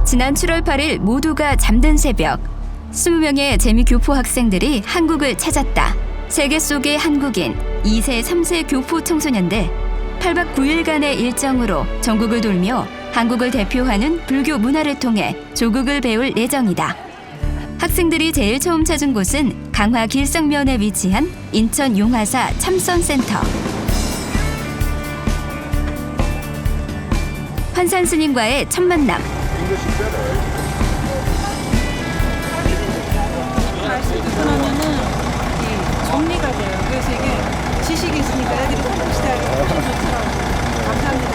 지난 7월 8일 모두가 잠든 새벽, 20명의 재미교포 학생들이 한국을 찾았다. 세계 속의 한국인 2세, 3세 교포 청소년들 8박 9일간의 일정으로 전국을 돌며 한국을 대표하는 불교 문화를 통해 조국을 배울 예정이다. 학생들이 제일 처음 찾은 곳은 강화 길성면에 위치한 인천 용화사 참선센터. 환산스님과의 첫 만남. 말씀 듣고 나면은 정리가 돼요. 그래서 이게 지식이 있으니까 애들이 컴퓨터시대하게 훨씬 좋더라고요. 감사합니다.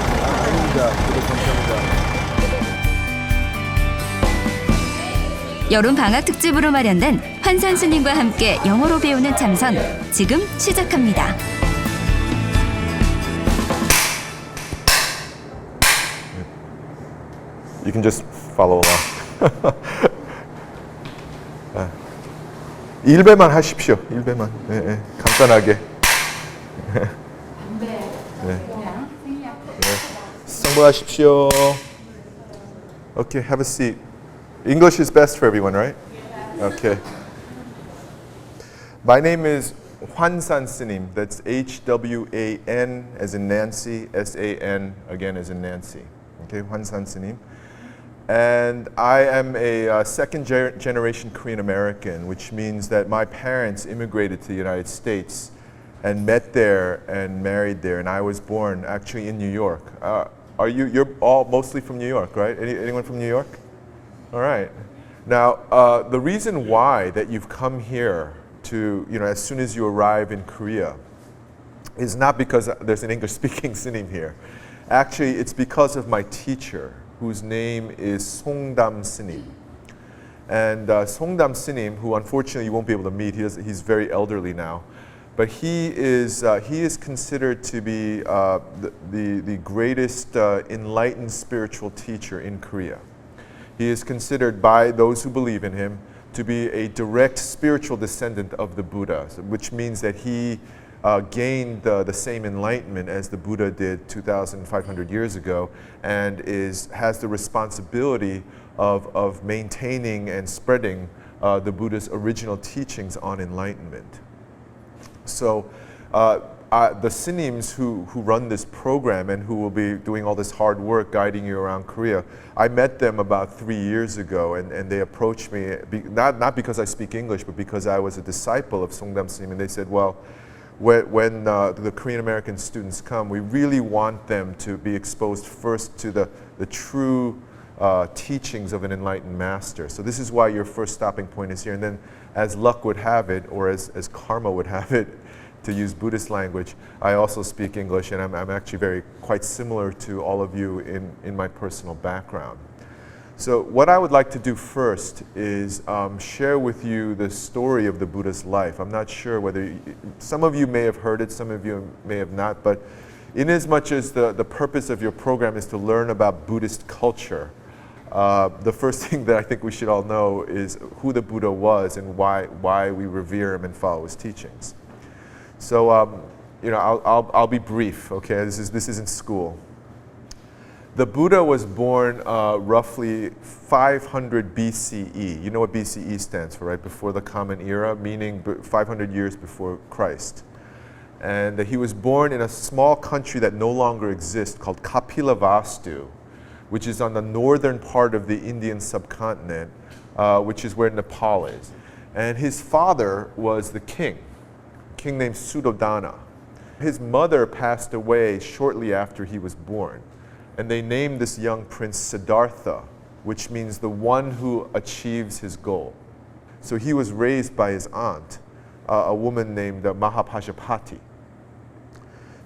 여름 방학 특집으로 마련된 환산스님과 함께 영어로 배우는 참선, 지금 시작합니다. You can just follow along. 1배만 하십시오. 1배만. 네, 간단하게. 성공하십시오. Okay, have a seat. English is best for everyone, right? Okay. My name is 환산스님. That's H-W-A-N as in Nancy, S-A-N again as in Nancy. Okay, 환산스님. And I am a second generation Korean American, which means that my parents immigrated to the United States and met there and married there, and I was born actually in New York. You're all mostly from New York, right? Anyone from New York? All right. Now, the reason why that you've come here to, as soon as you arrive in Korea is not because there's an English-speaking sitting here. Actually, it's because of my teacher, whose name is Songdam Snim. And Songdam Snim, who unfortunately you won't be able to meet, he's very elderly now, but he is considered to be the greatest enlightened spiritual teacher in Korea. He is considered by those who believe in him to be a direct spiritual descendant of the Buddha, which means that he gained the same enlightenment as the Buddha did 2,500 years ago, and has the responsibility of maintaining and spreading the Buddha's original teachings on enlightenment. So the Sinims who run this program and who will be doing all this hard work guiding you around Korea, I met them about 3 years ago, and they approached me, not because I speak English, but because I was a disciple of Songdam Sinim, and they said, well, when the Korean American students come, we really want them to be exposed first to the true teachings of an enlightened master. So this is why your first stopping point is here. And then as luck would have it, or as karma would have it, to use Buddhist language, I also speak English, and I'm actually quite similar to all of you in my personal background. So what I would like to do first is share with you the story of the Buddha's life. I'm not sure whether some of you may have heard it, some of you may have not, but inasmuch as the purpose of your program is to learn about Buddhist culture, the first thing that I think we should all know is who the Buddha was and why we revere him and follow his teachings. So I'll be brief. Okay, this isn't school. The Buddha was born roughly 500 BCE. You know what BCE stands for, right? Before the Common Era, meaning 500 years before Christ. And he was born in a small country that no longer exists called Kapilavastu, which is on the northern part of the Indian subcontinent, which is where Nepal is. And his father was the king named Suddhodana. His mother passed away shortly after he was born. And they named this young prince Siddhartha, which means the one who achieves his goal. So he was raised by his aunt, a woman named Mahapajapati.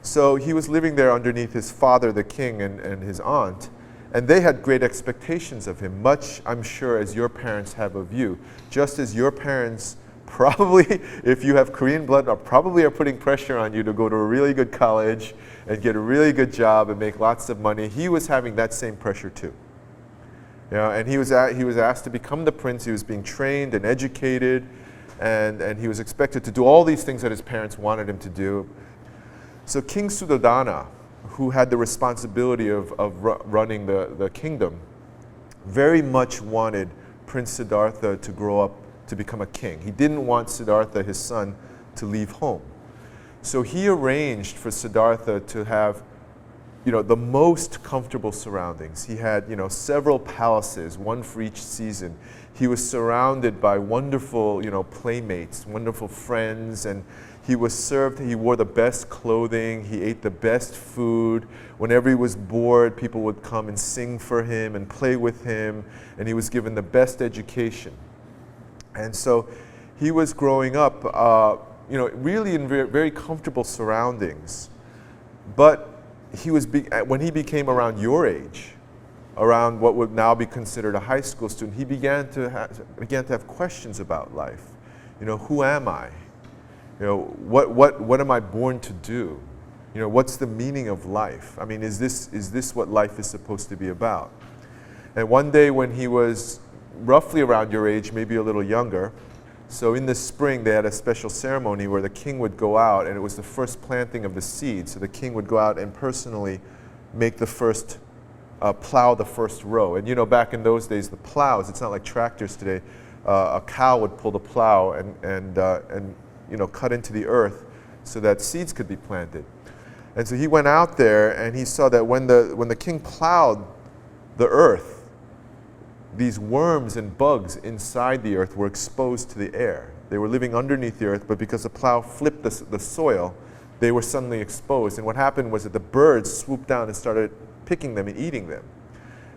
So he was living there underneath his father, the king, and his aunt, and they had great expectations of him, much, I'm sure, as your parents have of you. Just as your parents probably, if you have Korean blood, probably are putting pressure on you to go to a really good college and get a really good job and make lots of money. He was having that same pressure too. And he was asked to become the prince. He was being trained and educated, and he was expected to do all these things that his parents wanted him to do. So King Suddhodana, who had the responsibility of running the kingdom, very much wanted Prince Siddhartha to grow up to become a king. He didn't want Siddhartha, his son, to leave home. So he arranged for Siddhartha to have, the most comfortable surroundings. He had, several palaces, one for each season. He was surrounded by wonderful, playmates, wonderful friends, and he wore the best clothing, he ate the best food. Whenever he was bored, people would come and sing for him and play with him, and he was given the best education. And so he was growing up, really in very, very comfortable surroundings. But when he became around your age, around what would now be considered a high school student, he began to have questions about life. Who am I? What am I born to do? What's the meaning of life? I mean, is this what life is supposed to be about? And one day when he was roughly around your age, maybe a little younger, so in the spring they had a special ceremony where the king would go out, and it was the first planting of the seed. So the king would go out and personally make the first, plow the first row. And back in those days, the plows, it's not like tractors today. A cow would pull the plow and cut into the earth so that seeds could be planted. And so he went out there and he saw that when the king plowed the earth, these worms and bugs inside the earth were exposed to the air. They were living underneath the earth, but because the plow flipped the soil, they were suddenly exposed. And what happened was that the birds swooped down and started picking them and eating them.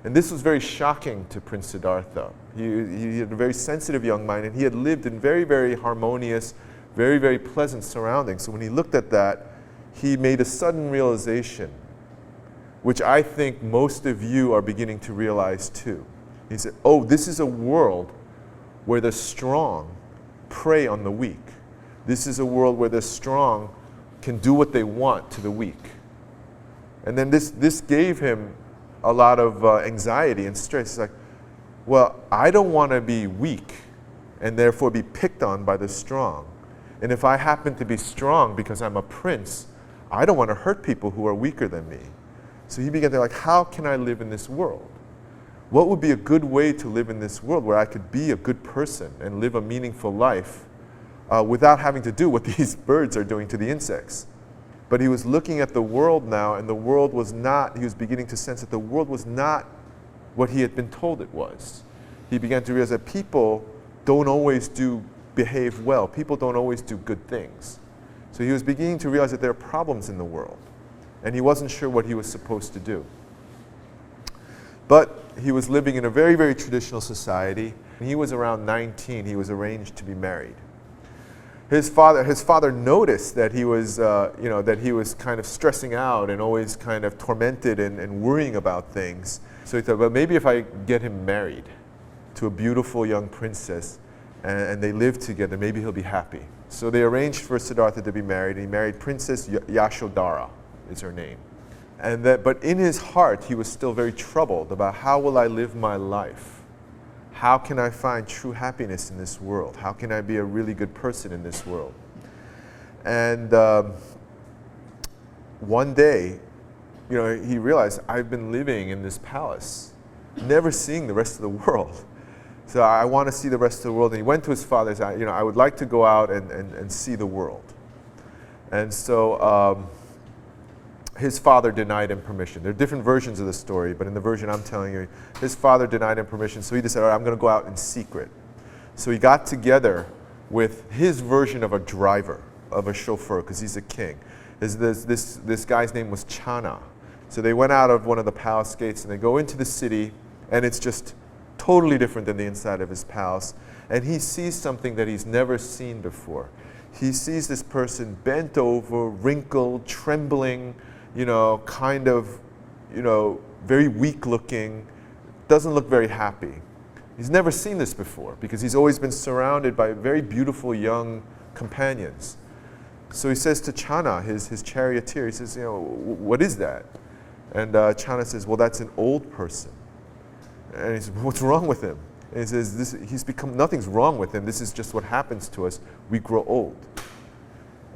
And this was very shocking to Prince Siddhartha. He had a very sensitive young mind, and he had lived in very, very harmonious, very, very pleasant surroundings. So when he looked at that, he made a sudden realization, which I think most of you are beginning to realize too. He said, oh, this is a world where the strong prey on the weak. This is a world where the strong can do what they want to the weak. And then this gave him a lot of anxiety and stress. He's like, well, I don't want to be weak and therefore be picked on by the strong. And if I happen to be strong because I'm a prince, I don't want to hurt people who are weaker than me. So he began to like, how can I live in this world? What would be a good way to live in this world where I could be a good person and live a meaningful life without having to do what these birds are doing to the insects? But he was looking at the world now, and the world was not, he was beginning to sense that the world was not what he had been told it was. He began to realize that people don't always behave well. People don't always do good things. So he was beginning to realize that there are problems in the world, and he wasn't sure what he was supposed to do. But he was living in a very, very traditional society. When he was around 19, he was arranged to be married. His father noticed that he was kind of stressing out and always kind of tormented and worrying about things. So he thought, well, maybe if I get him married to a beautiful young princess and they live together, maybe he'll be happy. So they arranged for Siddhartha to be married. He married Princess Yashodhara, is her name. But in his heart, he was still very troubled about how will I live my life? How can I find true happiness in this world? How can I be a really good person in this world? And one day, he realized, I've been living in this palace, never seeing the rest of the world. So I want to see the rest of the world. And he went to his father and said, I would like to go out and see the world. And so his father denied him permission. There are different versions of the story, but in the version I'm telling you, his father denied him permission, so he decided, all right, I'm going to go out in secret. So he got together with his version of a driver, of a chauffeur, because he's a king. This guy's name was Chana. So they went out of one of the palace gates, and they go into the city, and it's just totally different than the inside of his palace. And he sees something that he's never seen before. He sees this person bent over, wrinkled, trembling, kind of, very weak looking, doesn't look very happy. He's never seen this before because he's always been surrounded by very beautiful young companions. So he says to Chana, his charioteer, he says, what is that? And Chana says, well, that's an old person. And he says, what's wrong with him? And he says, nothing's wrong with him. This is just what happens to us. We grow old.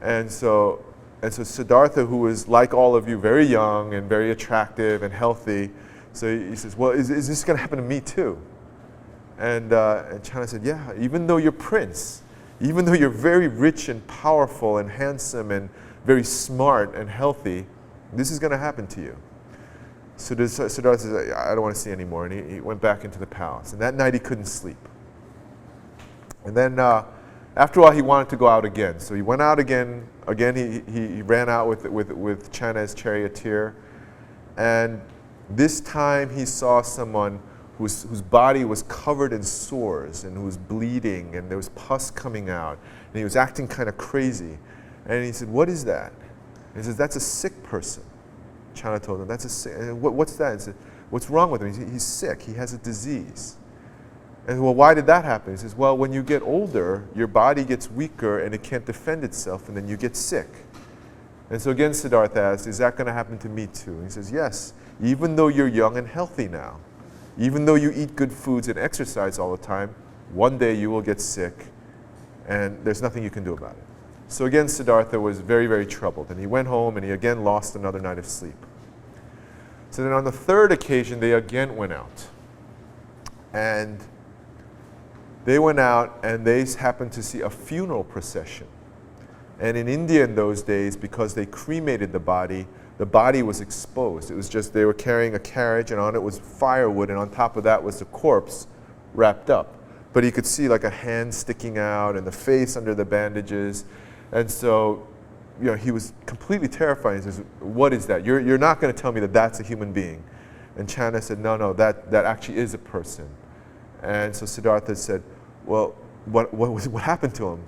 And so Siddhartha, who was like all of you, very young and very attractive and healthy, So he says, well, is this going to happen to me too? And Channa said, yeah, even though you're prince, even though you're very rich and powerful and handsome and very smart and healthy, this is going to happen to you. So Siddhartha says, I don't want to see anymore. And he went back into the palace. And that night he couldn't sleep. And then after a while he wanted to go out again. So he went out again. Again he ran out with Channa as charioteer. And this time he saw someone whose body was covered in sores and who was bleeding and there was pus coming out. And he was acting kind of crazy. And he said, what is that? And he says, that's a sick person. Channa told him, that's a sick, what's that? He said, what's wrong with him? He's sick, he has a disease. And well, why did that happen? He says, well, when you get older, your body gets weaker and it can't defend itself and then you get sick. And so again, Siddhartha asked, is that going to happen to me too? And he says, yes, even though you're young and healthy now, even though you eat good foods and exercise all the time, one day you will get sick and there's nothing you can do about it. So again, Siddhartha was very, very troubled. And he went home and he again lost another night of sleep. So then on the third occasion, they again went out. And they went out and they happened to see a funeral procession. And in India in those days, because they cremated the body was exposed. It was just they were carrying a carriage and on it was firewood and on top of that was the corpse wrapped up. But you could see like a hand sticking out and the face under the bandages. And so, you know, he was completely terrified. He says, what is that? You're not going to tell me that that's a human being. And Channa said, no, that actually is a person. And so Siddhartha said, well, what happened to him?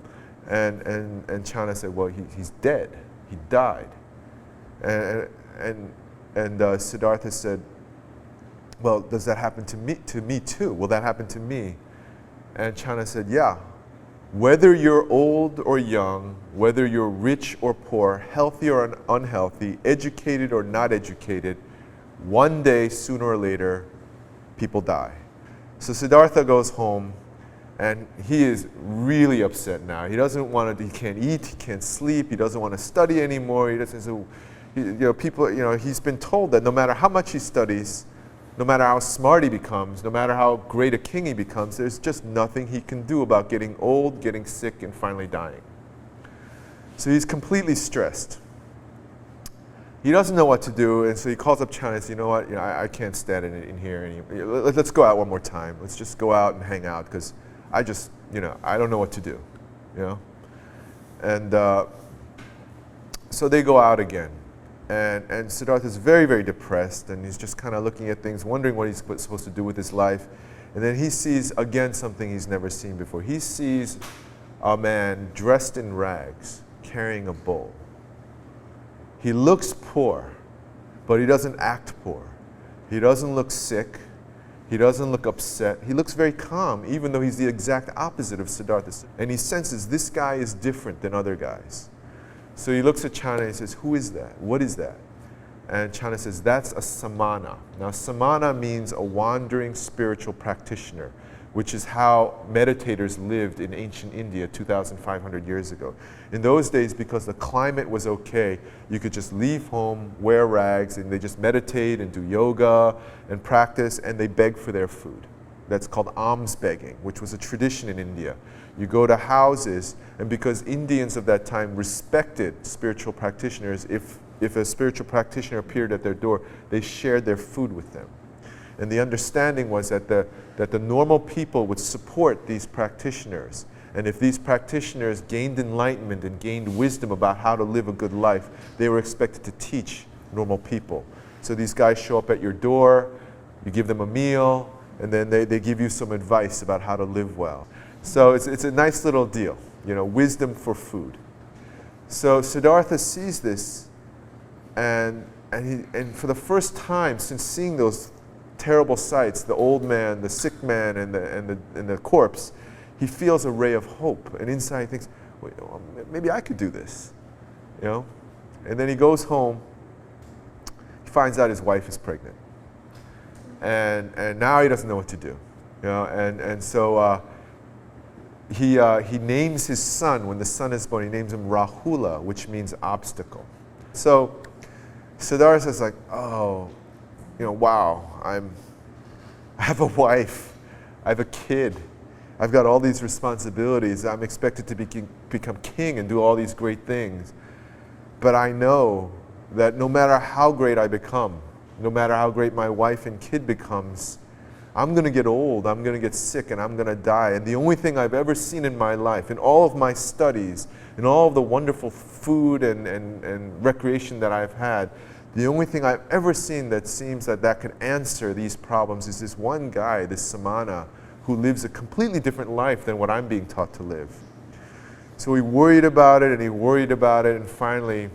And Channa said, well, he's dead. He died. And Siddhartha said, well, does that happen to me too? Will that happen to me? And Channa said, yeah. Whether you're old or young, whether you're rich or poor, healthy or unhealthy, educated or not educated, one day, sooner or later, people die. So Siddhartha goes home, and he is really upset now. He doesn't want to. He can't eat. He can't sleep. He doesn't want to study anymore. He doesn't. So, he's been told that no matter how much he studies, no matter how smart he becomes, no matter how great a king he becomes, there's just nothing he can do about getting old, getting sick, and finally dying. So he's completely stressed. He doesn't know what to do, and so he calls up Channa and says, you know what, I can't stand it in here anymore. Let's go out one more time. Let's just go out and hang out, because I don't know what to do, And so they go out again. And Siddhartha is very, very depressed, and he's just kind of looking at things, wondering what he's supposed to do with his life. And then he sees, again, something he's never seen before. He sees a man dressed in rags, carrying a bowl. He looks poor, but he doesn't act poor. He doesn't look sick. He doesn't look upset. He looks very calm, even though he's the exact opposite of Siddhartha. And he senses this guy is different than other guys. So he looks at Channa and he says, who is that? What is that? And Channa says, that's a samana. Now, samana means a wandering spiritual practitioner, which is how meditators lived in ancient India 2,500 years ago. In those days, because the climate was okay, you could just leave home, wear rags, and they just meditate and do yoga and practice, and they beg for their food. That's called alms begging, which was a tradition in India. You go to houses, and because Indians of that time respected spiritual practitioners, if a spiritual practitioner appeared at their door, they shared their food with them. And the understanding was that the normal people would support these practitioners. And if these practitioners gained enlightenment and gained wisdom about how to live a good life, they were expected to teach normal people. So these guys show up at your door, you give them a meal, and then they give you some advice about how to live well. So it's a nice little deal, wisdom for food. So Siddhartha sees this, and for the first time since seeing those terrible sights, the old man, the sick man, and the corpse, he feels a ray of hope. And inside he thinks, well, maybe I could do this, And then he goes home. He finds out his wife is pregnant, and now he doesn't know what to do, And so he names his son, when the son is born, he names him Rahula, which means obstacle. So Siddhartha's like, oh, wow, I have a wife, I have a kid, I've got all these responsibilities, I'm expected to become king and do all these great things. But I know that no matter how great I become, no matter how great my wife and kid becomes, I'm going to get old, I'm going to get sick, and I'm going to die. And the only thing I've ever seen in my life, in all of my studies, in all of the wonderful food and recreation that I've had, the only thing I've ever seen that seems that can answer these problems is this one guy, this samana, who lives a completely different life than what I'm being taught to live. So he worried about it, and he worried about it, and finally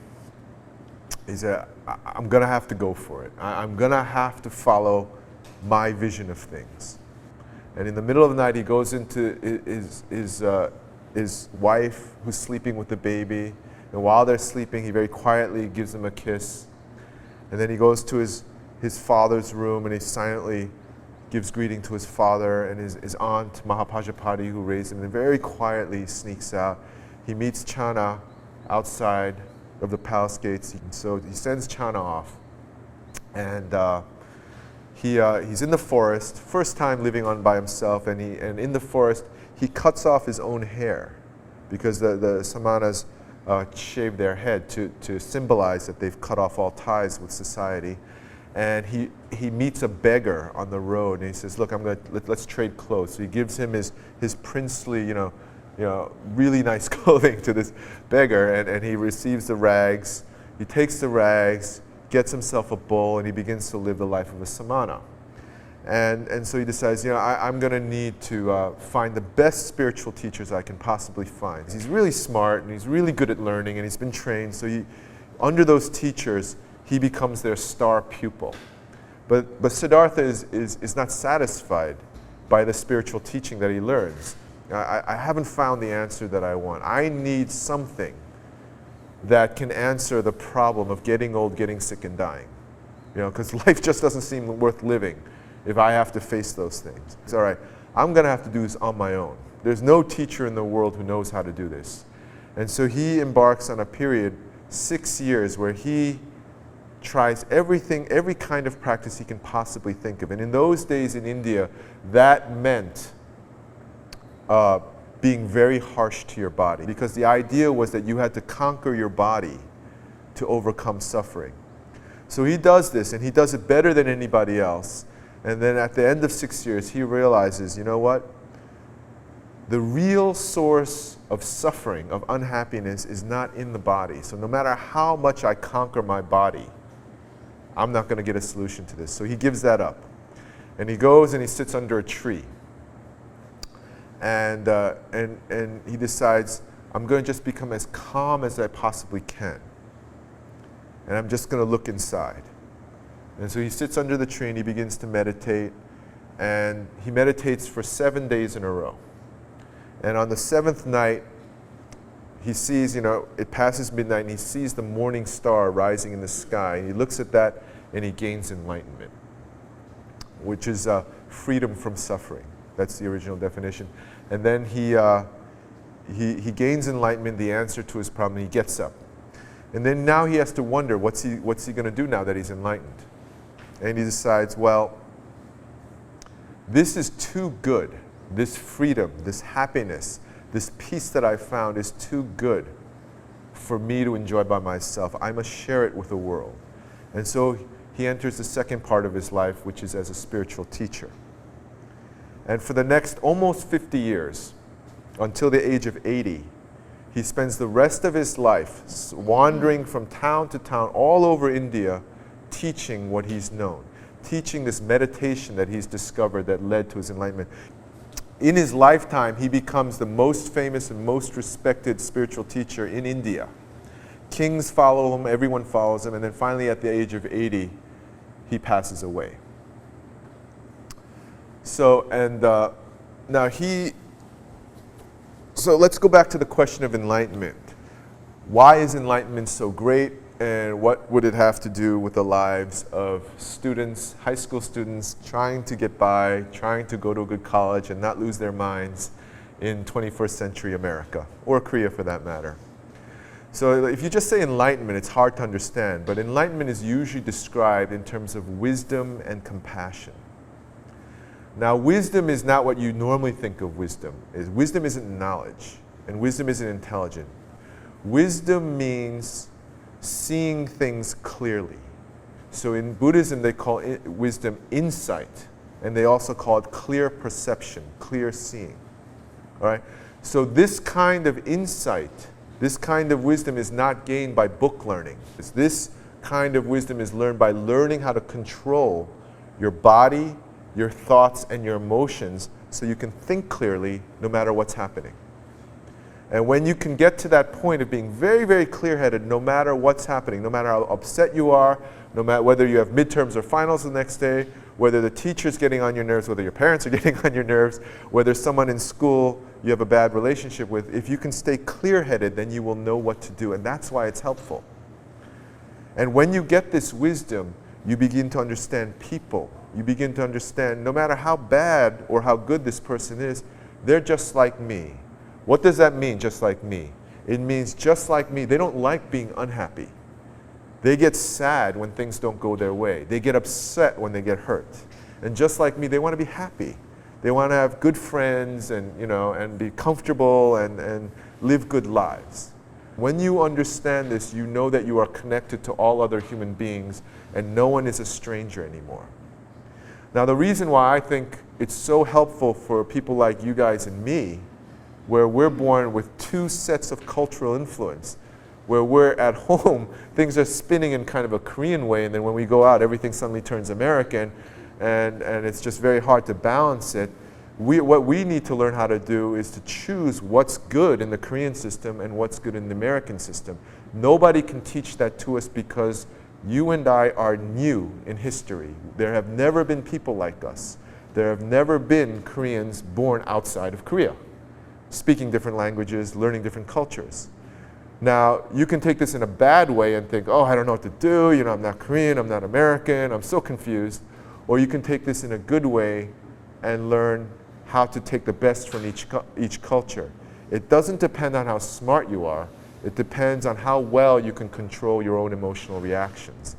he said, I'm going to have to go for it. I'm going to have to follow my vision of things. And in the middle of the night, he goes into his wife, who's sleeping with the baby, and while they're sleeping, he very quietly gives them a kiss. And then he goes to his father's room, and he silently gives greeting to his father and his aunt, Mahapajapati, who raised him, and very quietly sneaks out. He meets Chana outside of the palace gates. So he sends Chana off, and he's in the forest, first time living on by himself, and in the forest he cuts off his own hair, because the samanas shave their head to symbolize that they've cut off all ties with society. And he meets a beggar on the road, and he says, "Look, let's trade clothes." So he gives him his princely, really nice clothing to this beggar, and he receives the rags. He takes the rags, gets himself a bowl, and he begins to live the life of a samana. And so he decides, I'm going to need to find the best spiritual teachers I can possibly find. He's really smart, and he's really good at learning, and he's been trained. So under those teachers, he becomes their star pupil. But Siddhartha is not satisfied by the spiritual teaching that he learns. I haven't found the answer that I want. I need something that can answer the problem of getting old, getting sick, and dying. Because life just doesn't seem worth living if I have to face those things. It's all right, I'm going to have to do this on my own. There's no teacher in the world who knows how to do this. And so he embarks on a period, 6 years, where he tries everything, every kind of practice he can possibly think of. And in those days in India, that meant being very harsh to your body, because the idea was that you had to conquer your body to overcome suffering. So he does this, and he does it better than anybody else. And then at the end of 6 years, he realizes, you know what? The real source of suffering, of unhappiness, is not in the body. So no matter how much I conquer my body, I'm not going to get a solution to this. So he gives that up. And he goes and he sits under a tree. And he decides, I'm going to just become as calm as I possibly can. And I'm just going to look inside. And so he sits under the tree and he begins to meditate. And he meditates for 7 days in a row. And on the 7th night, he sees, it passes midnight, and he sees the morning star rising in the sky. And he looks at that, and he gains enlightenment, which is freedom from suffering. That's the original definition. And then he gains enlightenment, the answer to his problem, and he gets up. And then now he has to wonder, what's he going to do now that he's enlightened? And he decides, well, this is too good. This freedom, this happiness, this peace that I found is too good for me to enjoy by myself. I must share it with the world. And so he enters the second part of his life, which is as a spiritual teacher. And for the next almost 50 years, until the age of 80, he spends the rest of his life wandering from town to town all over India, teaching what he's known, teaching this meditation that he's discovered that led to his enlightenment. In his lifetime, he becomes the most famous and most respected spiritual teacher in India. Kings follow him, everyone follows him, and then finally at the age of 80, he passes away. So let's go back to the question of enlightenment. Why is enlightenment so great, and what would it have to do with the lives of students, high school students, trying to get by, trying to go to a good college and not lose their minds in 21st century America, or Korea for that matter? So if you just say enlightenment, it's hard to understand, but enlightenment is usually described in terms of wisdom and compassion. Now, wisdom is not what you normally think of wisdom. Wisdom isn't knowledge, and wisdom isn't intelligent. Wisdom means seeing things clearly. So in Buddhism, they call wisdom insight, and they also call it clear perception, clear seeing. All right? So this kind of insight, this kind of wisdom is not gained by book learning. This kind of wisdom is learned by learning how to control your body, your thoughts, and your emotions so you can think clearly no matter what's happening. And when you can get to that point of being very, very clear-headed no matter what's happening, no matter how upset you are, no matter whether you have midterms or finals the next day, whether the teacher's getting on your nerves, whether your parents are getting on your nerves, whether someone in school you have a bad relationship with, if you can stay clear-headed, then you will know what to do, and that's why it's helpful. And when you get this wisdom, you begin to understand people. You begin to understand no matter how bad or how good this person is, they're just like me. What does that mean, just like me? It means just like me, they don't like being unhappy. They get sad when things don't go their way. They get upset when they get hurt. And just like me, they want to be happy. They want to have good friends and, and be comfortable and live good lives. When you understand this, you know that you are connected to all other human beings and no one is a stranger anymore. Now, the reason why I think it's so helpful for people like you guys and me, where we're born with two sets of cultural influence, where we're at home, things are spinning in kind of a Korean way, and then when we go out, everything suddenly turns American, and it's just very hard to balance it. What we need to learn how to do is to choose what's good in the Korean system and what's good in the American system. Nobody can teach that to us because you and I are new in history. There have never been people like us. There have never been Koreans born outside of Korea, speaking different languages, learning different cultures. Now, you can take this in a bad way and think, oh, I don't know what to do, I'm not Korean, I'm not American, I'm so confused. Or you can take this in a good way and learn how to take the best from each culture. It doesn't depend on how smart you are, it depends on how well you can control your own emotional reactions.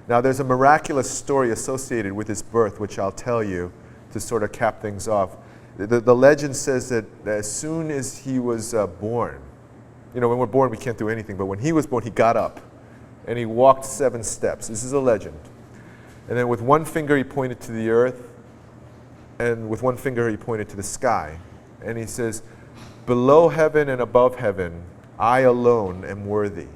Now, there's a miraculous story associated with his birth, which I'll tell you to sort of cap things off. The legend says that as soon as he was born, when we're born we can't do anything, but when he was born he got up and he walked 7 steps. This is a legend. And then with one finger he pointed to the earth, and with one finger he pointed to the sky. And he says, below heaven and above heaven, I alone am worthy.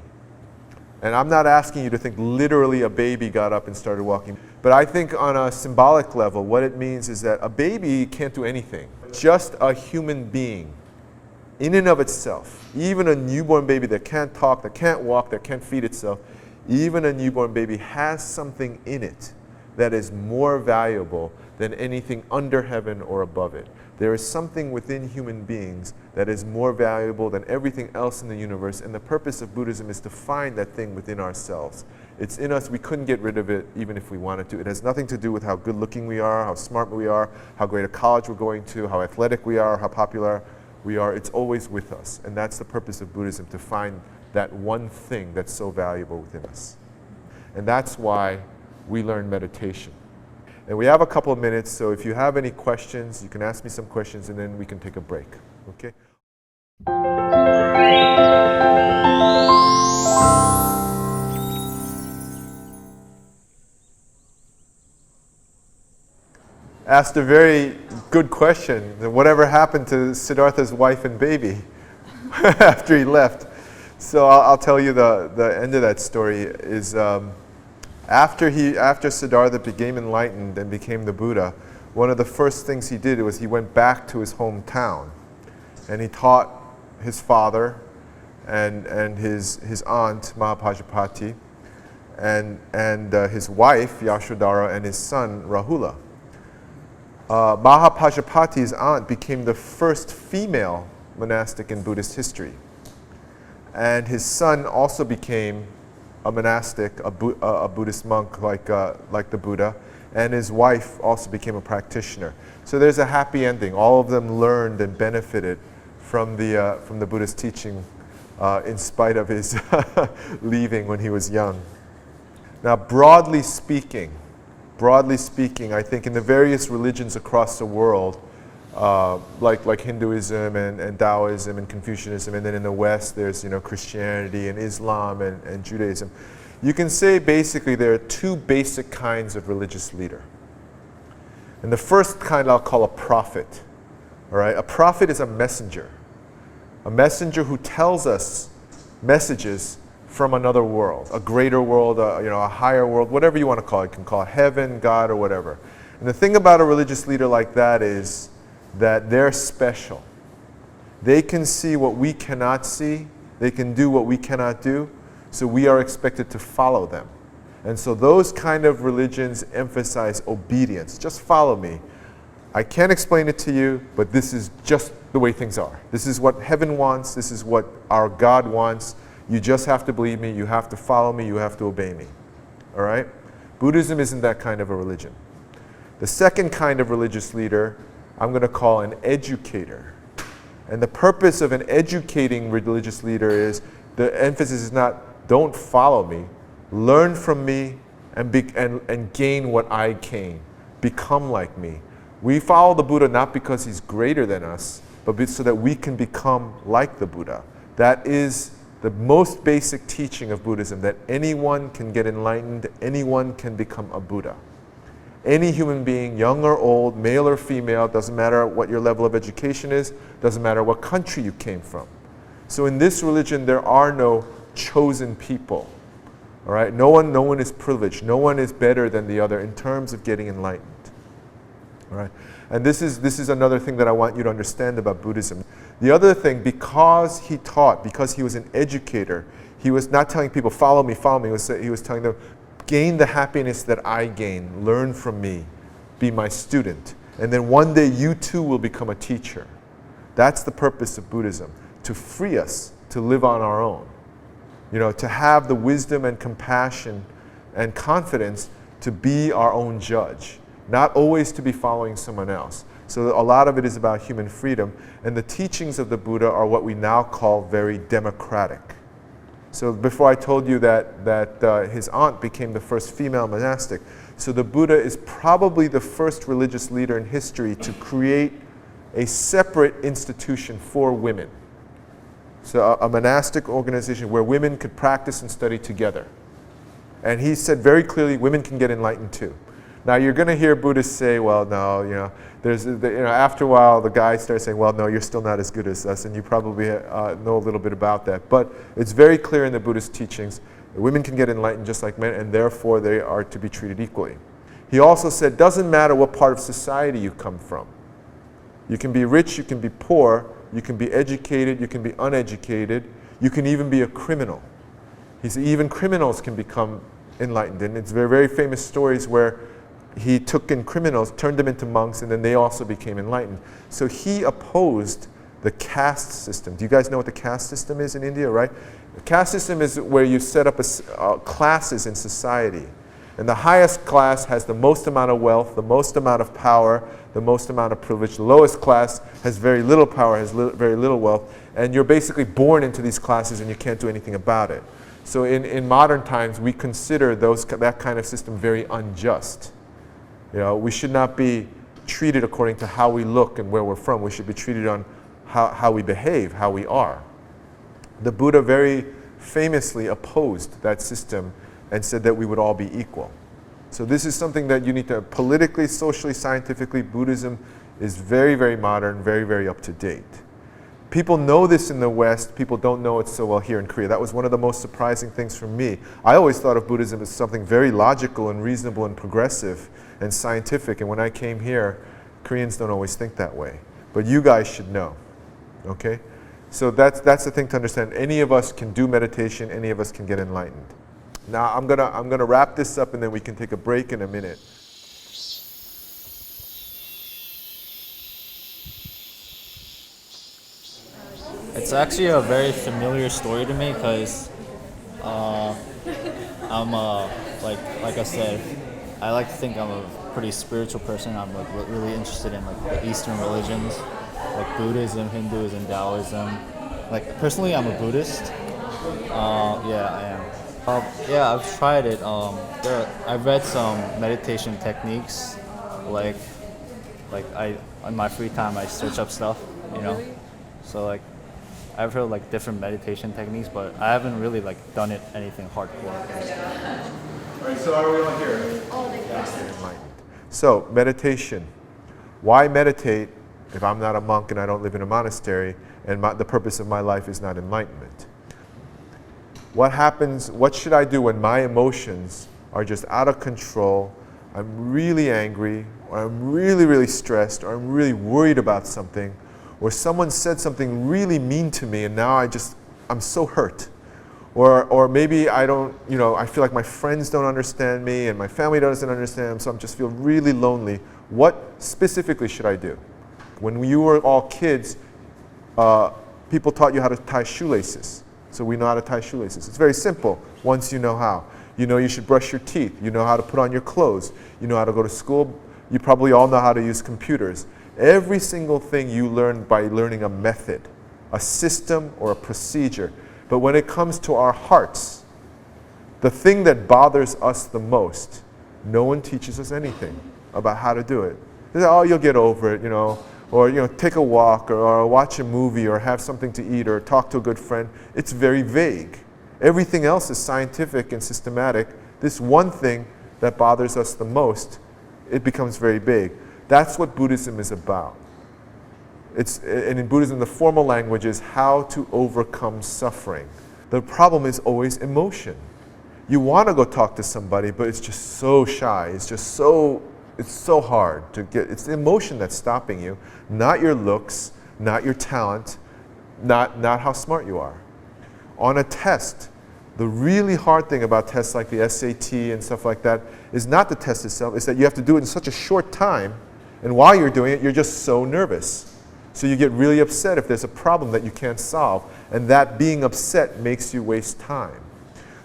And I'm not asking you to think literally a baby got up and started walking. But I think on a symbolic level, what it means is that a baby can't do anything. Just a human being, in and of itself, even a newborn baby that can't talk, that can't walk, that can't feed itself, even a newborn baby has something in it that is more valuable than anything under heaven or above it. There is something within human beings that is more valuable than everything else in the universe, and the purpose of Buddhism is to find that thing within ourselves. It's in us, we couldn't get rid of it even if we wanted to. It has nothing to do with how good looking we are, how smart we are, how great a college we're going to, how athletic we are, how popular we are. It's always with us, and that's the purpose of Buddhism, to find that one thing that's so valuable within us. And that's why we learn meditation. And we have a couple of minutes, so if you have any questions, you can ask me some questions and then we can take a break, okay? Asked a very good question. Whatever happened to Siddhartha's wife and baby after he left? So I'll tell you the end of that story is after Siddhartha became enlightened and became the Buddha, one of the first things he did was he went back to his hometown and he taught his father and his aunt Mahapajapati and his wife Yashodhara and his son Rahula. Mahapajapati's aunt became the first female monastic in Buddhist history, and his son also became a monastic, a Buddhist monk like the Buddha, and his wife also became a practitioner. So there's a happy ending. All of them learned and benefited from the Buddhist teaching in spite of his leaving when he was young. Now, broadly speaking, I think in the various religions across the world, like Hinduism and Taoism and Confucianism, and then in the West there's Christianity and Islam and Judaism. You can say basically there are two basic kinds of religious leader. And the first kind I'll call a prophet. All right, a prophet is a messenger who tells us messages from another world, a greater world, a higher world, whatever you want to call it. You can call it heaven, God, or whatever. And the thing about a religious leader like that is that they're special. They can see what we cannot see. They can do what we cannot do. So we are expected to follow them. And so those kind of religions emphasize obedience. Just follow me. I can't explain it to you, but this is just the way things are. This is what heaven wants. This is what our God wants. You just have to believe me. You have to follow me. You have to obey me. All right? Buddhism isn't that kind of a religion. The second kind of religious leader I'm going to call an educator. And the purpose of an educating religious leader is, the emphasis is not, don't follow me, learn from me and gain what I gain. Become like me. We follow the Buddha not because he's greater than us, but so that we can become like the Buddha. That is the most basic teaching of Buddhism, that anyone can get enlightened, anyone can become a Buddha. Any human being, young or old, male or female, doesn't matter what your level of education is, doesn't matter what country you came from. So in this religion, there are no chosen people. All right? No one is privileged. No one is better than the other in terms of getting enlightened. All right? And this is another thing that I want you to understand about Buddhism. The other thing, because he taught, because he was an educator, he was not telling people, follow me, follow me. He was telling them, gain the happiness that I gain. Learn from me. Be my student. And then one day you too will become a teacher. That's the purpose of Buddhism. To free us to live on our own. To have the wisdom and compassion and confidence to be our own judge. Not always to be following someone else. So a lot of it is about human freedom. And the teachings of the Buddha are what we now call very democratic. So before I told you that his aunt became the first female monastic. So the Buddha is probably the first religious leader in history to create a separate institution for women. So a monastic organization where women could practice and study together. And he said very clearly, women can get enlightened too. Now you're going to hear Buddhists say, well, no, after a while the guy starts saying, well, no, you're still not as good as us, and you probably know a little bit about that. But it's very clear in the Buddhist teachings that women can get enlightened just like men, and therefore they are to be treated equally. He also said, doesn't matter what part of society you come from. You can be rich, you can be poor, you can be educated, you can be uneducated, you can even be a criminal. He said even criminals can become enlightened, and it's very, very famous stories where he took in criminals, turned them into monks, and then they also became enlightened. So he opposed the caste system. Do you guys know what the caste system is in India, right? The caste system is where you set up classes in society. And the highest class has the most amount of wealth, the most amount of power, the most amount of privilege. The lowest class has very little power, has very little wealth. And you're basically born into these classes and you can't do anything about it. So in modern times, we consider that kind of system very unjust. We should not be treated according to how we look and where we're from. We should be treated on how we behave, how we are. The Buddha very famously opposed that system and said that we would all be equal. So this is something that you need to, politically, socially, scientifically, Buddhism is very, very modern, very, very up to date. People know this in the West, people don't know it so well here in Korea. That was one of the most surprising things for me. I always thought of Buddhism as something very logical and reasonable and progressive and scientific, and when I came here, Koreans don't always think that way. But you guys should know, okay? So that's the thing to understand. Any of us can do meditation, any of us can get enlightened. Now I'm gonna wrap this up and then we can take a break in a minute. It's actually a very familiar story to me because I'm like I said, I like to think I'm a pretty spiritual person. I'm really interested in the Eastern religions, like Buddhism, Hinduism, Taoism, like personally, I'm a Buddhist. Yeah, I am. Yeah, I've tried it. I've read some meditation techniques, like I in my free time I search up stuff, you know. So like I've heard like different meditation techniques, but I haven't really like done it anything hardcore. All right, so are we all here? Enlightened. So meditation. Why meditate if I'm not a monk and I don't live in a monastery and the purpose of my life is not enlightenment? What happens, what should I do when my emotions are just out of control? I'm really angry, or I'm really, really stressed, or I'm really worried about something, or someone said something really mean to me and now I'm so hurt. Or maybe I don't, I feel like my friends don't understand me and my family doesn't understand, so I just feel really lonely. What specifically should I do? When you were all kids, people taught you how to tie shoelaces. So we know how to tie shoelaces. It's very simple once you know how. You know you should brush your teeth. You know how to put on your clothes. You know how to go to school. You probably all know how to use computers. Every single thing you learn by learning a method, a system, or a procedure. But when it comes to our hearts, the thing that bothers us the most, no one teaches us anything about how to do it. They say, oh, you'll get over it, or take a walk, or watch a movie, or have something to eat, or talk to a good friend. It's very vague. Everything else is scientific and systematic. This one thing that bothers us the most, it becomes very big. That's what Buddhism is about. And in Buddhism, the formal language is how to overcome suffering. The problem is always emotion. You want to go talk to somebody, but it's just so shy. It's so hard to get. It's the emotion that's stopping you, not your looks, not your talent, not how smart you are. On a test, the really hard thing about tests like the SAT and stuff like that is not the test itself, it's that you have to do it in such a short time, and while you're doing it, you're just so nervous. So you get really upset if there's a problem that you can't solve, and that being upset makes you waste time.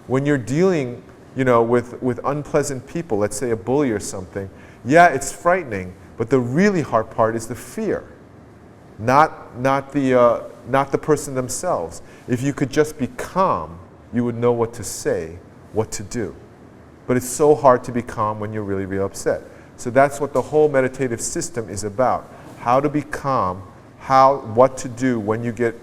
When you're dealing, with unpleasant people, let's say a bully or something, yeah, it's frightening, but the really hard part is the fear, not the person themselves. If you could just be calm, you would know what to say, what to do. But it's so hard to be calm when you're really, really upset. So that's what the whole meditative system is about: how to be calm. What to do when you get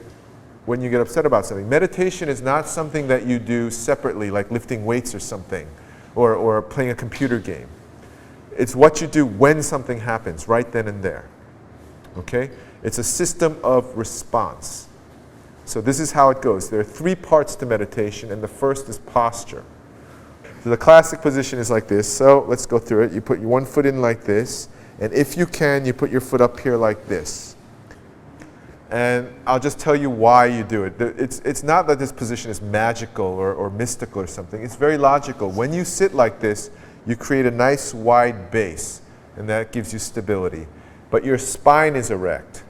upset about something. Meditation is not something that you do separately, like lifting weights or something, or playing a computer game. It's what you do when something happens, right then and there. Okay? It's a system of response. So this is how it goes. There are 3 parts to meditation, and the first is posture. So the classic position is like this. So let's go through it. You put your one foot in like this, and if you can, you put your foot up here like this. And I'll just tell you why you do it. It's not that this position is magical or mystical or something. It's very logical. When you sit like this, you create a nice wide base, and that gives you stability. But your spine is erect.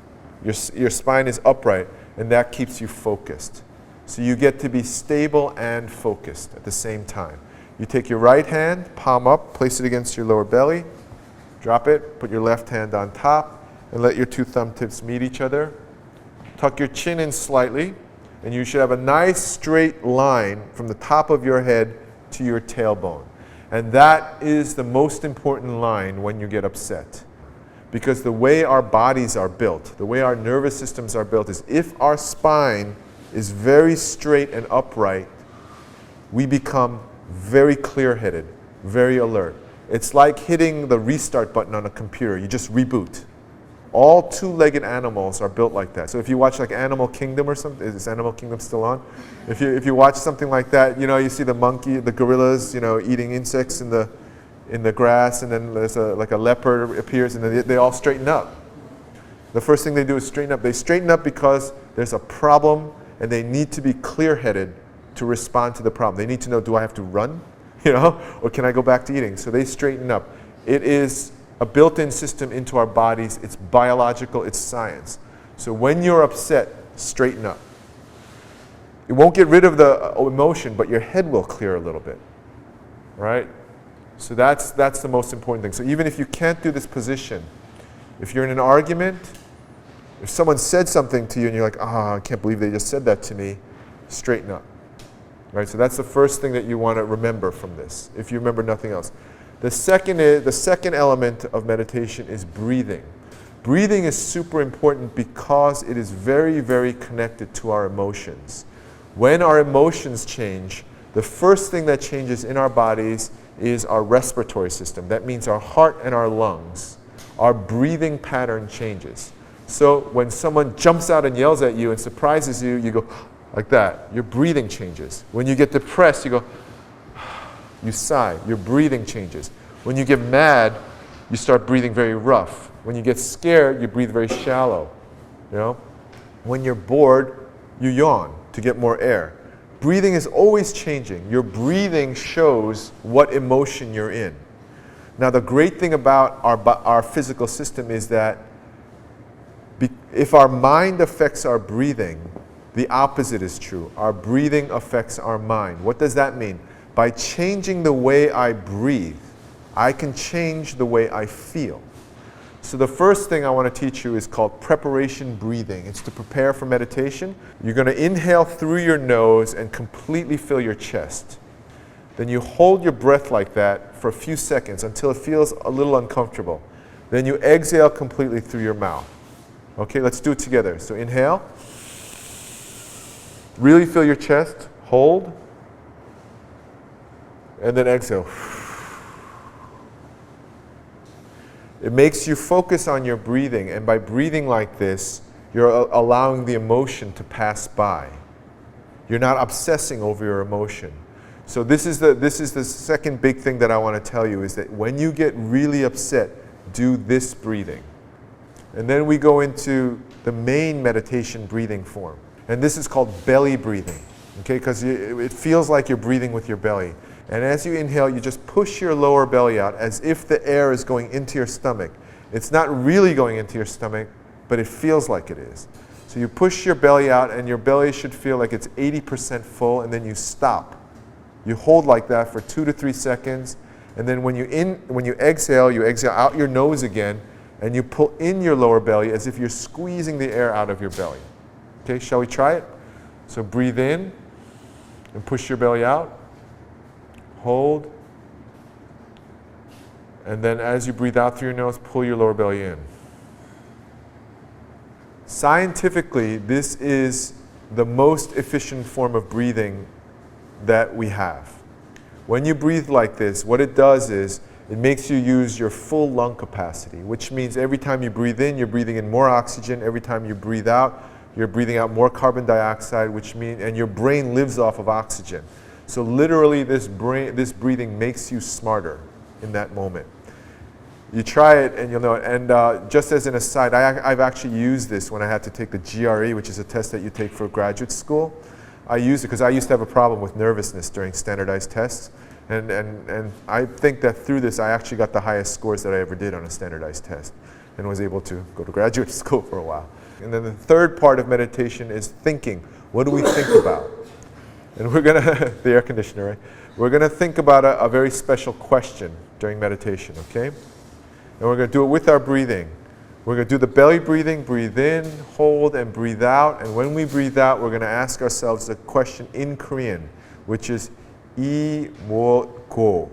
Your spine is upright, and that keeps you focused. So you get to be stable and focused at the same time. You take your right hand, palm up, place it against your lower belly, drop it, put your left hand on top, and let your 2 thumb tips meet each other. Tuck your chin in slightly, and you should have a nice straight line from the top of your head to your tailbone. And that is the most important line when you get upset. Because the way our bodies are built, the way our nervous systems are built, is if our spine is very straight and upright, we become very clear-headed, very alert. It's like hitting the restart button on a computer. You just reboot. All 2-legged animals are built like that. So if you watch like Animal Kingdom or something, is Animal Kingdom still on? If you watch something like that, you see the monkey, the gorillas, eating insects in the grass, and then there's a leopard appears, and then they all straighten up. The first thing they do is straighten up. They straighten up because there's a problem, and they need to be clear-headed to respond to the problem. They need to know, do I have to run, or can I go back to eating? So they straighten up. It is a built-in system into our bodies. It's biological, it's science. So when you're upset, straighten up. It won't get rid of the emotion, but your head will clear a little bit, right? So that's the most important thing. So even if you can't do this position, if you're in an argument, If someone said something to you and you're like, I can't believe they just said that to me, straighten up. Right? So that's the first thing that you want to remember from this, if you remember nothing else. The second element of meditation is breathing. Breathing is super important because it is very, very connected to our emotions. When our emotions change, the first thing that changes in our bodies is our respiratory system. That means our heart and our lungs. Our breathing pattern changes. So when someone jumps out and yells at you and surprises you, you go like that. Your breathing changes. When you get depressed, you go, you sigh. Your breathing changes. When you get mad, you start breathing very rough. When you get scared, you breathe very shallow. You know? When you're bored, you yawn to get more air. Breathing is always changing. Your breathing shows what emotion you're in. Now the great thing about our physical system is that if our mind affects our breathing, the opposite is true. Our breathing affects our mind. What does that mean? By changing the way I breathe, I can change the way I feel. So the first thing I want to teach you is called preparation breathing. It's to prepare for meditation. You're going to inhale through your nose and completely fill your chest. Then you hold your breath like that for a few seconds until it feels a little uncomfortable. Then you exhale completely through your mouth. Okay, let's do it together. So inhale. Really fill your chest. Hold. And then exhale. It makes you focus on your breathing, and by breathing like this, you're allowing the emotion to pass by. You're not obsessing over your emotion. So this is the second big thing that I want to tell you, is that when you get really upset, do this breathing. And then we go into the main meditation breathing form. And this is called belly breathing, okay? Because it feels like you're breathing with your belly. And as you inhale, you just push your lower belly out as if the air is going into your stomach. It's not really going into your stomach, but it feels like it is. So you push your belly out, and your belly should feel like it's 80% full, and then you stop. You hold like that for 2 to 3 seconds, and then when you exhale out your nose again, and you pull in your lower belly as if you're squeezing the air out of your belly. Okay, shall we try it? So breathe in and push your belly out. Hold. And then as you breathe out through your nose, pull your lower belly in. Scientifically, this is the most efficient form of breathing that we have. When you breathe like this, what it does is it makes you use your full lung capacity, which means every time you breathe in, you're breathing in more oxygen. Every time you breathe out, you're breathing out more carbon dioxide, and your brain lives off of oxygen. So literally, this breathing makes you smarter in that moment. You try it and you'll know it. And just as an aside, I've actually used this when I had to take the GRE, which is a test that you take for graduate school. I used it because I used to have a problem with nervousness during standardized tests. And I think that through this, I actually got the highest scores that I ever did on a standardized test and was able to go to graduate school for a while. And then the third part of meditation is thinking. What do we think about? And we're going to, the air conditioner, right? We're going to think about a very special question during meditation, okay? And we're going to do it with our breathing. We're going to do the belly breathing, breathe in, hold, and breathe out. And when we breathe out, we're going to ask ourselves a question in Korean, which is 이 무엇고.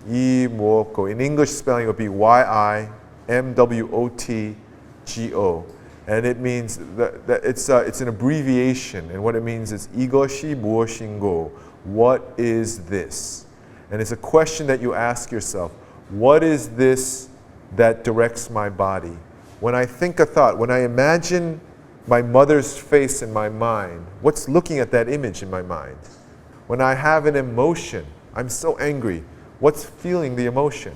이 무엇고. In English spelling, it would be YIMWOTGO. And it means that it's an abbreviation, and what it means is 이것이 무엇인고. What is this? And it's a question that you ask yourself. What is this that directs my body? When I think a thought, when I imagine my mother's face in my mind, what's looking at that image in my mind? When I have an emotion, I'm so angry, what's feeling the emotion?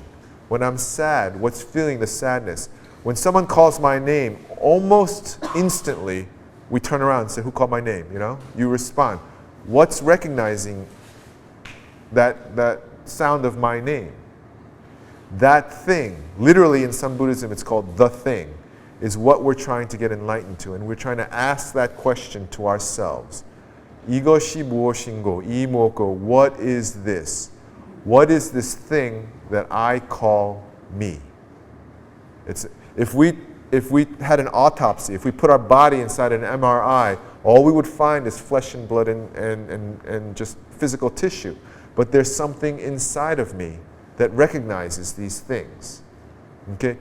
When I'm sad, what's feeling the sadness? When someone calls my name, almost instantly, we turn around and say, who called my name? You know, you respond. What's recognizing that sound of my name? That thing, literally in some Buddhism, it's called the thing, is what we're trying to get enlightened to. And we're trying to ask that question to ourselves. 이것이 무엇인고, 이 무엇고, what is this? What is this thing that I call me? If we if we had an autopsy, if we put our body inside an MRI, all we would find is flesh and blood and just physical tissue. But there's something inside of me that recognizes these things. Okay?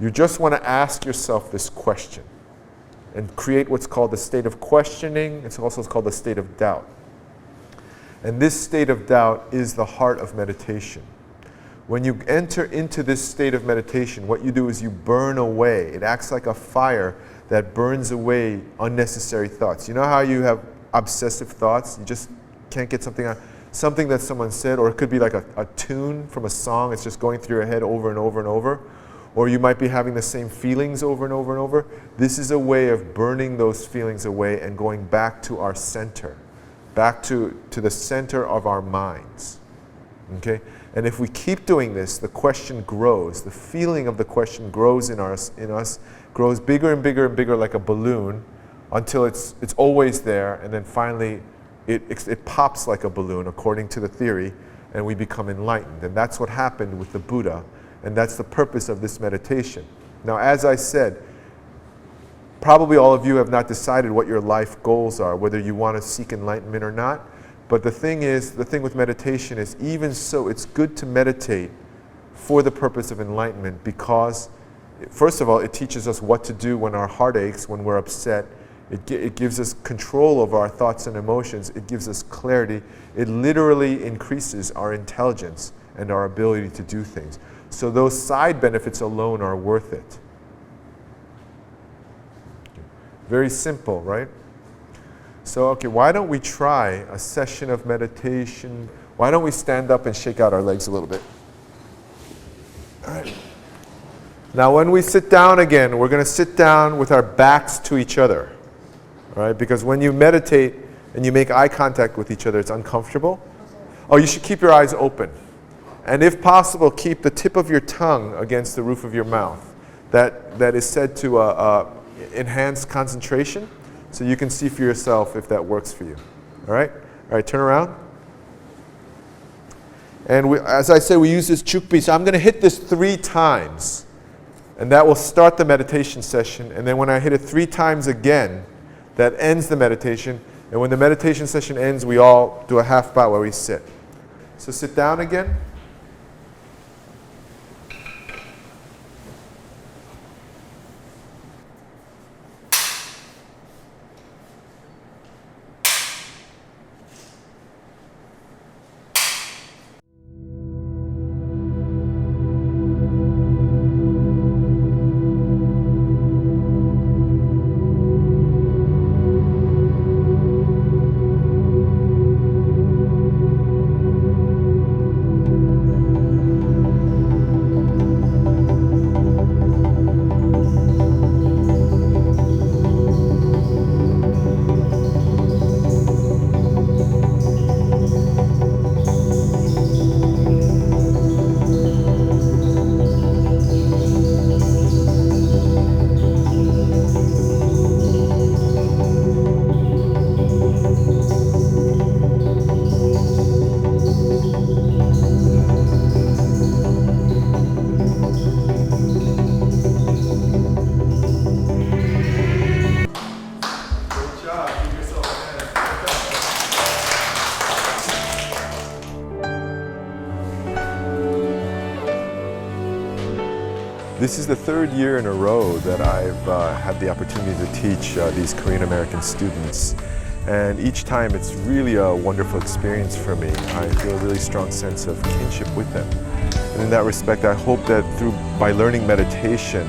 You just want to ask yourself this question and create what's called the state of questioning. It's also called the state of doubt. And this state of doubt is the heart of meditation. When you enter into this state of meditation, what you do is you burn away. It acts like a fire that burns away unnecessary thoughts. You know how you have obsessive thoughts? You just can't get something out. Something that someone said, or it could be like a tune from a song. It's just going through your head over and over and over. Or you might be having the same feelings over and over and over. This is a way of burning those feelings away and going back to our center, back to the center of our minds. Okay? And if we keep doing this, the question grows. The feeling of the question grows in us, grows bigger and bigger and bigger like a balloon until it's always there, and then finally it pops like a balloon according to the theory, and we become enlightened. And that's what happened with the Buddha, and that's the purpose of this meditation. Now, as I said, probably all of you have not decided what your life goals are, whether you want to seek enlightenment or not. But the thing with meditation is, even so, it's good to meditate for the purpose of enlightenment, because, first of all, it teaches us what to do when our heart aches, when we're upset. It gives us control of our thoughts and emotions. It gives us clarity. It literally increases our intelligence and our ability to do things. So those side benefits alone are worth it. Very simple, right? So, okay, why don't we try a session of meditation? Why don't we stand up and shake out our legs a little bit? All right. Now, when we sit down again, we're going to sit down with our backs to each other. All right? Because when you meditate and you make eye contact with each other, it's uncomfortable. Oh, you should keep your eyes open. And if possible, keep the tip of your tongue against the roof of your mouth. That is said to enhance concentration. So you can see for yourself if that works for you. All right? All right, turn around. And as I said, we use this chukpi. So I'm going to hit this 3 times. And that will start the meditation session. And then when I hit it 3 times again, that ends the meditation. And when the meditation session ends, we all do a half bow where we sit. So sit down again. This is the 3rd year in a row that I've had the opportunity to teach these Korean American students. And each time it's really a wonderful experience for me. I feel a really strong sense of kinship with them. And in that respect, I hope that by learning meditation,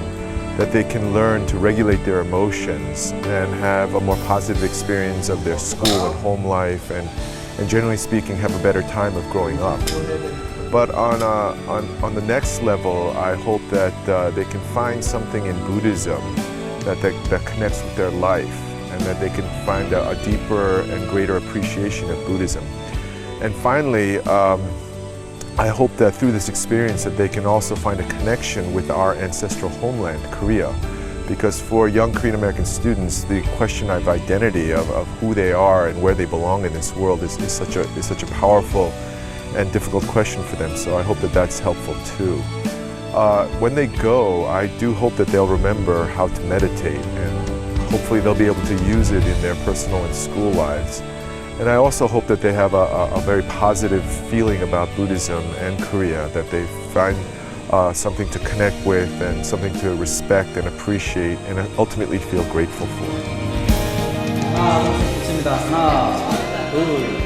that they can learn to regulate their emotions and have a more positive experience of their school and home life, and generally speaking, have a better time of growing up. But on the next level, I hope that they can find something in Buddhism that connects with their life, and that they can find a deeper and greater appreciation of Buddhism. And finally, I hope that through this experience that they can also find a connection with our ancestral homeland, Korea. Because for young Korean American students, the question of identity, of who they are and where they belong in this world is such a powerful and difficult question for them. So I hope that that's helpful too. when they go, I do hope that they'll remember how to meditate, and hopefully they'll be able to use it in their personal and school lives. And I also hope that they have a very positive feeling about Buddhism and Korea, that they find something to connect with and something to respect and appreciate and ultimately feel grateful for. 하나, 좋습니다. 하나, 둘,